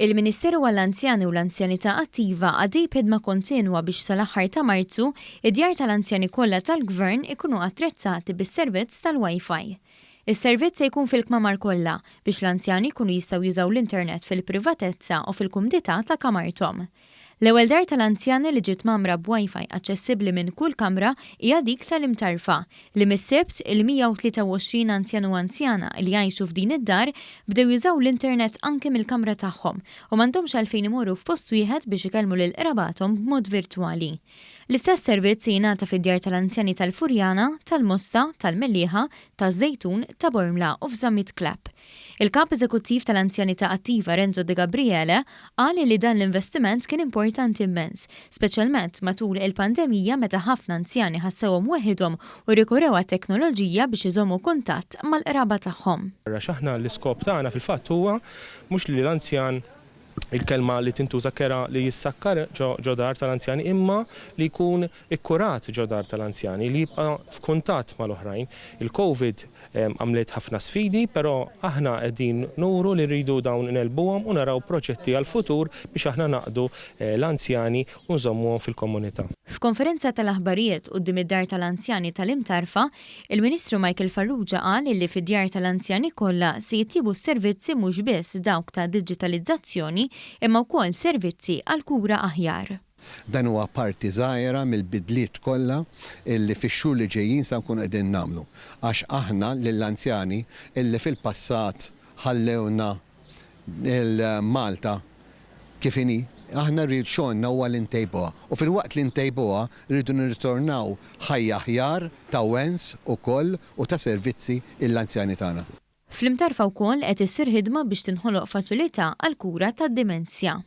Il-Ministeru għall-Anzjani u l-Anzjanità Attiva għaddej ħidma kontinwa biex sal-aħħar ta' Marzu id-djar tal-Anzjani kollha tal-Gvern ikunu attrezzati bis-servizz tal-wi-fi. Is-servizz se jkun fil-Kmamar kollha biex l-Anzjani jkunu jistgħu jużaw l-internet fil-privatezza u fil-kumdità ta' kamarthom. L-ewwel dar tal-Anzjani li ġiet magħmra b'Wi-Fi aċċessibbli minn kull kamra hija dik tal-Imtarfa li mis-Sibt il-123 anzjan u anzjana li jgħixu f'din id-dar bdew jużaw l-internet anke mill-kamra tagħhom u m'għandhomx għalfejn imorru f'post wieħed biex ikellmu lil qrabathom b'mod virtwali. L-istess servizz jingħata fid-djar tal-Anzjani tal-Furjana, tal-Mosta, tal-Mellieħa, taż-Żejtun, ta' Bormla u f'Żammit Klabb. Il-Kap Eżekuttiv tal-Anzjanità Attiva Renzo De Gabriele qal li dan l-investiment kien importanti immens, speċjalment matul il-pandemija meta ħafna anzjani ħassewhom weħidhom u rikurew għat-teknoloġija biex iżommu kuntatt mal-qraba tagħhom. Aħna l-iskop tagħna fil-fatt huwa mhux li l-anzjan il-kelma li tintuża kera li jissakkar ġo dar tal-anzjani imma li jkun ikkurat ġo dar tal-anzjani li jibqa' f'kuntatt mal-oħrajn. Il-COVID għamlet ħafna sfidi, però aħna qegħdin nuru li rridu dawn nelbuhom u naraw proġetti għall-futur biex aħna naqdu l-anzjani u nżommuhom fil-komunità. F'konferenza tal-aħbarijiet quddiem id-dar tal-Anzjani tal-Imtarfa, il-Ministru Michael Farrugia qal li fid-djar tal-Anzjani kollha se jitjiebu s-servizzi mhux biss dawk ta' diġitalizzazzjoni imma wkoll servizzi għal kura aħjar. Dan huwa parti żgħira mill-bidliet kollha illi fix-xhur li ġejjin se nkunu qegħdin nagħmlu. Għax aħna lill-anzjani illi fil-passat ħallewna il-Malta kif inhi, aħna rrid xogħolna huwa li ntejbuha. U fil-waqt li ntejbuha rridu nirritornaw ħajja aħjar ta' wens ukoll u ta' servizzi l-anzjani tagħna. Fl-Imtarfa wkoll qed issir ħidma biex tinħoloq faċilità għal kura tad-dimensja.